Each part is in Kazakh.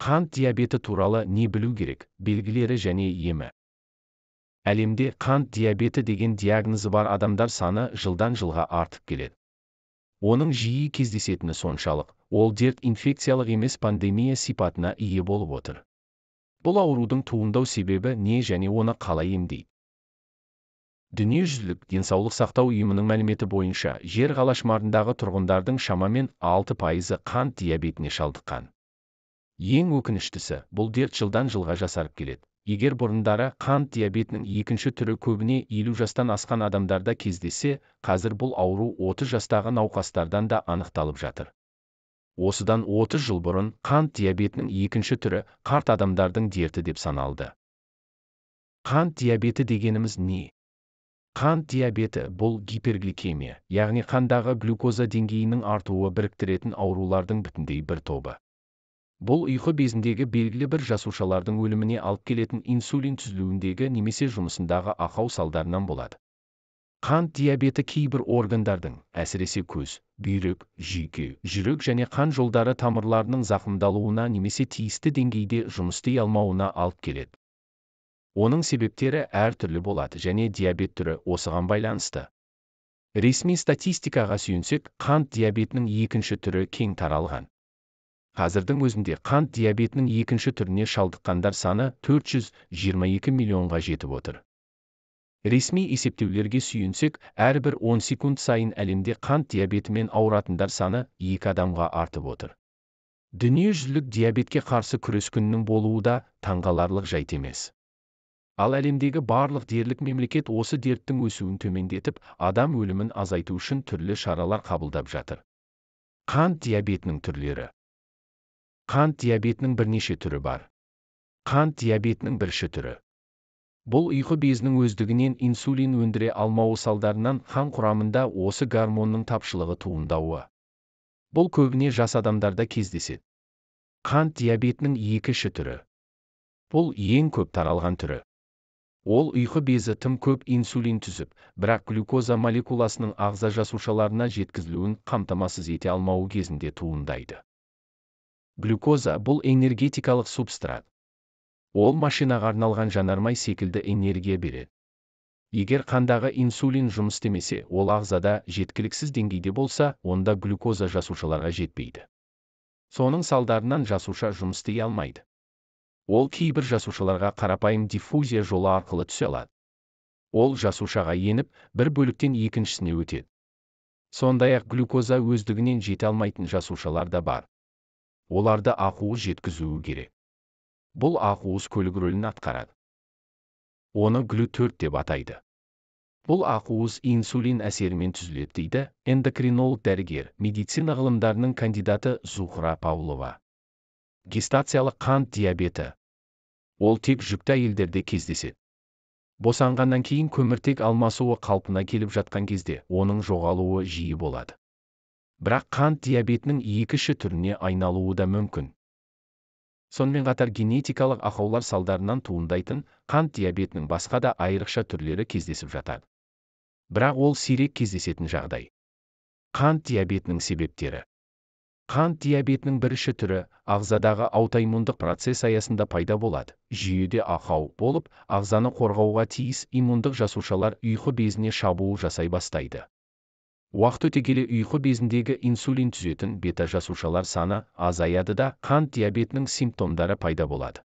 Қант диабеті туралы не білу керек, белгілері және емі. Әлемде қант диабеті деген диагнозы бар адамдар саны жылдан жылға артып келеді. Оның жиі кездесетіні соншалық, ол дерт инфекциялық емес пандемия сипатына ие болып отыр. Бұл аурудың туындау себебі не және оны қалай емдейді? Дүниежүзілік денсаулық сақтау ұйымының мәліметі бойынша, жер ғаламшарындағы тұрғындардың шамамен 6% қант диабетіне шалдыққан. Ең өкініштісі, бұл дерт жылдан жылға жасарып келеді. Егер бұрындары қант диабетінің екінші түрі көбіне 50 жастан асқан адамдарда кездессе, қазір бұл ауру 30 жастағы науқастардан да анықталып жатыр. Осыдан 30 жыл бұрын қант диабетінің екінші түрі қарт адамдардың дерті деп саналды. Қант диабеті дегеніміз не? Қант диабеті бұл гипергликемия, яғни қандағы глюкоза деңгейінің артуы біріктіретін аурулардың бүтіндей бір тобы. Бұл ұйқы безіндегі белгілі бір жасушалардың өліміне алып келетін инсулин түзілуіндегі немесе жұмысындағы ақау салдарынан болады. Қант диабеті кейбір органдардың, әсіресе көз, бүйрек, жүйке, жүрек және қан жолдары тамырларының зақымдалуына немесе тиісті деңгейде жұмыс істей алмауына алып келеді. Оның себептері әртүрлі болады және диабет түрі осыған байланысты. Ресми статистикаға сүйенсек, қант диабетінің екінші түрі кең таралған. Қазірдің өзінде қант диабетінің екінші түріне шалдыққандар саны 422 миллионға жетіп отыр. Ресми есептеулерге сүйенсек, әрбір 10 секунд сайын әлемде қант диабетімен ауыратындар саны 2 адамға артып отыр. Дүниежүзілік диабетке қарсы күрес күнінің болуы да таңғаларлық жайт емес. Ал әлемдегі барлық дерлік мемлекет осы дерттің өсуін төмендетіп, адам өлімін азайту үшін түрлі шаралар қабылдап жатыр. Қант диабетінің түрлері. Қант диабетінің бірнеше түрі бар. Қант диабетінің бірінші түрі. Бұл ұйқы безінің өздігінен инсулин өндіре алмауы салдарынан қан құрамында осы гормонның тапшылығы туындауы. Бұл көбіне жас адамдарда кездеседі. Қант диабетінің екінші түрі. Бұл ең көп таралған түрі. Ол ұйқы безі тым көп инсулин түзіп, бірақ глюкоза молекуласының ағза жасушаларына жеткізілуін қамтамасыз ете алмауы кезінде туындайды. Глюкоза бұл энергетикалық субстрат. Ол машинаға арналған жанармай секілді энергия береді. Егер қандағы инсулин жұмыс істемесе, ол ағзада жеткіліксіз деңгейде болса, онда глюкоза жасушаларға жетпейді. Соның салдарынан жасуша жұмыс істей алмайды. Ол кейбір жасушаларға қарапайым диффузия жолы арқылы түсе алады. Ол жасушаға еніп, бір бөліктен екіншісіне өтеді. Сондай-ақ глюкоза өздігінен жете алмайтын жасушалар да бар. Оларды ақуыз жеткізуі керек. Бұл ақуыз көлік рөлін атқарады. Оны глю-4 деп атайды. Бұл ақуыз инсулин әсерімен түзіледі дейді эндокринолог дәрігер, медицина ғылымдарының кандидаты Зухра Павлова. Гестациялық қант диабеті. Ол тек жүкті әйелдерде кездеседі. Босанғаннан кейін көміртек алмасуы қалпына келіп жатқан кезде оның жоғалуы жиі болады. Бірақ қант диабетінің екінші түріне айналуы да мүмкін. Сонымен қатар генетикалық ақаулар салдарынан туындайтын қант диабетінің басқа да айрықша түрлері кездесіп жатады. Бірақ ол сирек кездесетін жағдай. Қант диабетінің себептері. Қант диабетінің бірінші түрі ағзадағы аутоиммундық процесс аясында пайда болады. Жүйеде ақау болып, ағзаны қорғауға тиіс иммундық жасушалар ұйқы безіне шабуыл жасай бастайды. Уақыт өте келе ұйқы безіндегі инсулин түзетін бета жасушалар саны азаяды да қант диабетінің симптомдары пайда болады.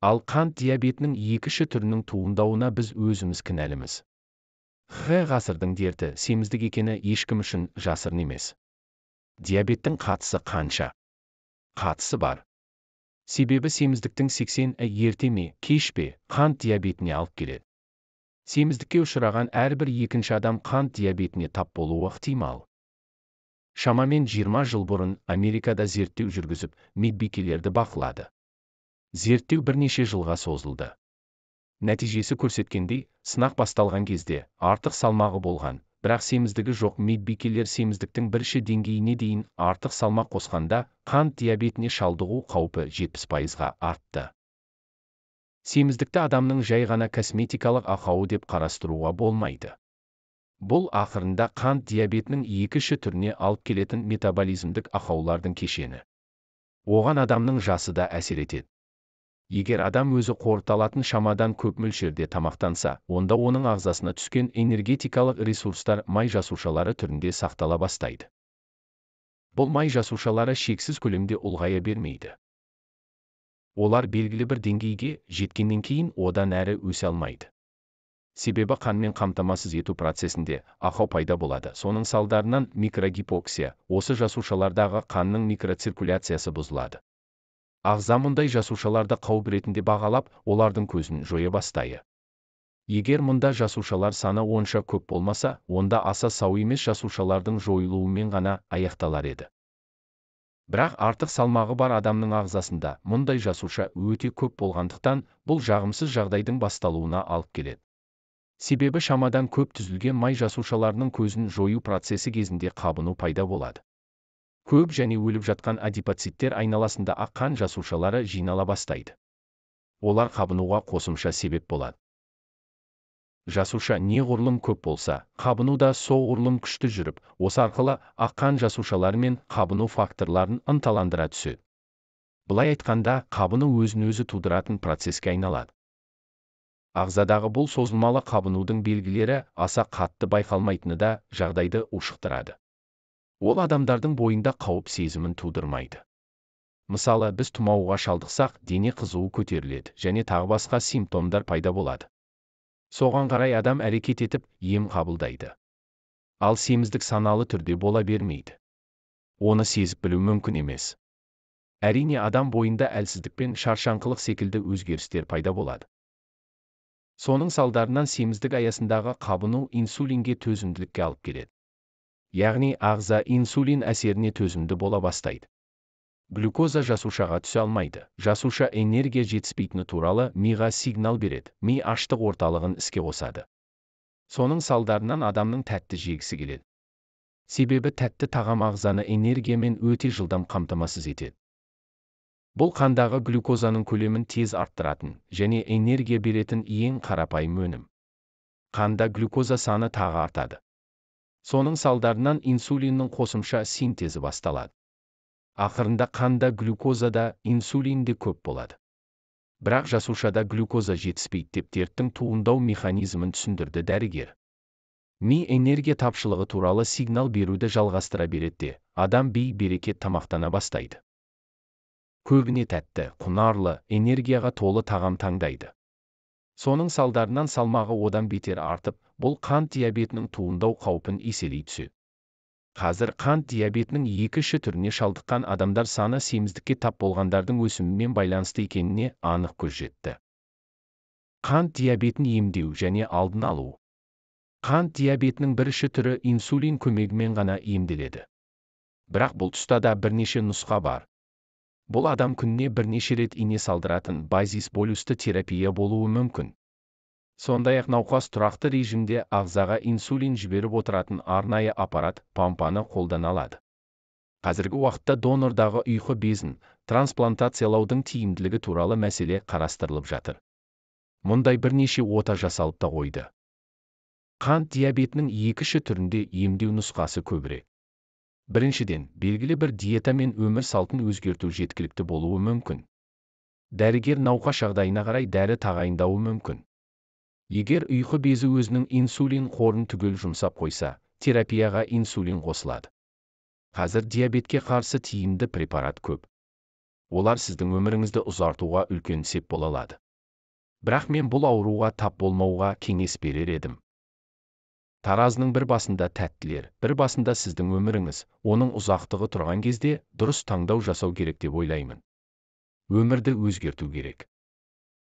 Ал қант диабетінің екінші түрінің туындауына біз өзіміз кінәліміз. Ғасырдың дерті семіздік екені ешкім үшін жасырын емес. Диабеттің қатысы қанша? Қатысы бар. Себебі семіздіктің 80% ерте ме, кеш пе қант диабетіне алып келеді. Семіздікке ұшыраған әрбір екінші адам қант диабетіне тап болуы ықтимал. Шамамен 20 жыл бұрын Америкада зерттеу жүргізіп, медбикелерді бақылады. Зерттеу бірнеше жылға созылды. Нәтижесі көрсеткендей, сынақ басталған кезде артық салмағы болған, бірақ семіздігі жоқ медбикелер семіздіктің бірінші деңгейіне дейін артық салмақ қосқанда қант диабетіне шалдығу қаупі 70%-ға артты. Семіздікті адамның жай ғана косметикалық ақауы деп қарастыруға болмайды. Бұл ақырында қант диабетінің екінші түріне алып келетін метаболизмдік ақаулардың кешені. Оған адамның жасы да әсер етеді. Егер адам өзі қорыта шамадан көп мөлшерде тамақтанса, онда оның ағзасына түскен энергетикалық ресурстар май жасушалары түрінде сақтала бастайды. Бұл май жасушалары шексіз көлемде ұлғая бермейді. Олар белгілі бір деңгейге жеткеннен кейін одан әрі өсе алмайды. Себебі қанмен қамтамасыз ету процесінде ақау пайда болады. Соның салдарынан микрогипоксия, осы жасушалардағы қанның микроциркуляциясы бұзылады. Ағза мұндай жасушаларды қауіп ретінде бағалап, олардың көзін жоя бастайды. Егер мұнда жасушалар саны онша көп болмаса, онда аса сау емес жасушалардың жойылуымен ғана аяқталар еді. Бірақ артық салмағы бар адамның ағзасында мұндай жасуша өте көп болғандықтан, бұл жағымсыз жағдайдың басталуына алып келеді. Себебі шамадан көп түзілген май жасушаларының көзін жою процесі кезінде қабыну пайда болады. Көп және өліп жатқан адипоциттер айналасында қан жасушалары жинала бастайды. Олар қабынуға қосымша себеп болады. Жасуша неғұрлым көп болса, қабыну да соғұрлым күшті жүріп, осы арқылы қан жасушалары мен қабыну факторларын ынталандыра түседі. Былай айтқанда, қабыну өзін-өзі тудыратын процеске айналады. Ағзадағы бұл созылмалы қабынудың белгілері аса қатты байқалмайтыны да жағдайды ушықтырады. Ол адамдардың бойында қауіп сезімін тудырмайды. Мысалы, біз тұмауға шалдықсақ, дене қызуы көтеріледі және тағы басқа симптомдар пайда болады. Соған қарай адам әрекет етіп, ем қабылдайды. Ал семіздік саналы түрде бола бермейді. Оны сезіп білу мүмкін емес. Әрине, адам бойында әлсіздік пен шаршаңқылық секілді өзгерістер пайда болады. Соның салдарынан семіздік аясындағы қабыну инсулинге төзімділікке алып келеді. Яғни ағза инсулин әсеріне төзімді бола бастайды. Глюкоза жасушаға түсе алмайды. Жасуша энергия жетіспейтіні туралы миға сигнал береді. Ми аштық орталығын іске қосады. Соның салдарынан адамның тәтті жегісі келеді. Себебі тәтті тағам ағзаны энергиямен өте жылдам қамтамасыз етеді. Бұл қандағы глюкозаның көлемін тез арттыратын және энергия беретін ең қарапайым өнім. Қанда глюкоза саны тағы артады. Соның салдарынан инсулиннің қосымша синтезі басталады. Ақырында қанда глюкоза да, инсулин де көп болады. Бірақ жасушада глюкоза жетіспейді деп дерттің туындау механизмін түсіндірді дәрігер. Ми энергия тапшылығы туралы сигнал беруді жалғастыра береді, адам бей-берекет тамақтана бастайды. Көбіне тәтті, құнарлы, энергияға толы тағам таңдайды. Соның салдарынан салмағы одан бетер артып, бұл қант диабетінің туындау қаупін еселей түседі. Қазір қант диабетінің 2 түріне шалдыққан адамдар саны семіздікке тап болғандардың өсімімен байланысты екеніне анық көз жетті. Қант диабетін емдеу және алдын алу. Қант диабетінің бірінші түрі инсулин көмегімен ғана емделеді. Бірақ бұл тұста да бірнеше нұсқа бар. Бұл адам күніне бірнеше рет ине салдыратын базис болюсты терапия болуы мүмкін. Сондай-ақ науқас тұрақты режимде ағзаға инсулин жіберіп отыратын арнайы аппарат помпаны қолдана алады. Қазіргі уақытта донордағы ұйқы безін трансплантациялаудың тиімділігі туралы мәселе қарастырылып жатыр. Мұндай бірнеше ота жасалып та қойды. Қант диабетінің 2 түрінде емдеу нұсқасы көбірек. Біріншіден, белгілі бір диета мен өмір салтын өзгерту жеткілікті болуы мүмкін. Дәрігер науқас жағдайына қарай дәрі тағайындауы мүмкін. Егер ұйқы безі өзінің инсулин қорын түгел жұмсап қойса, терапияға инсулин қосылады. Қазір диабетке қарсы тиімді препарат көп. Олар сіздің өміріңізді ұзартуға үлкен сеп бола алады. Бірақ мен бұл ауруға тап болмауға кеңес берер едім. Таразының бір басында тәттілер, бір басында сіздің өміріңіз, оның ұзақтығы тұрған кезде дұрыс таңдау жасау керек деп ойлаймын. Өмірді өзгерту керек.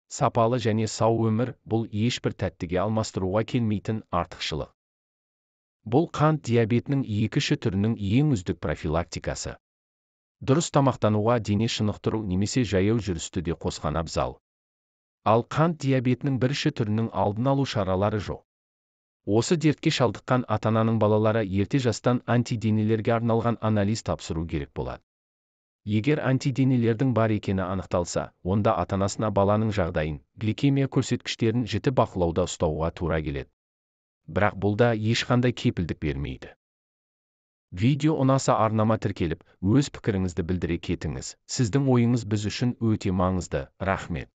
Сапалы және сау өмір бұл ешбір тәттіге алмастыруға келмейтін артықшылық. Бұл қант диабетінің 2 түрінің ең үздік профилактикасы. Дұрыс тамақтануға дене шынықтыру немесе жаяу жүрісті де қосқан абзал. Ал қант диабетінің 1 түрінің алдын алу шаралары жоқ. Осы дертке шалдыққан ата-ананың балалары ерте жастан антиденелерге арналған анализ тапсыру керек болады. Егер антиденелердің бар екені анықталса, онда ата-анасына баланың жағдайын, гликемия көрсеткіштерін жіті бақылауда ұстауға тура келеді. Бірақ бұл да ешқандай кепілдік бермейді. Видео ұнаса арнама тіркеліп, өз пікіріңізді білдіре кетіңіз. Сіздің ойыңыз біз үшін өте маңызды. Рахмет.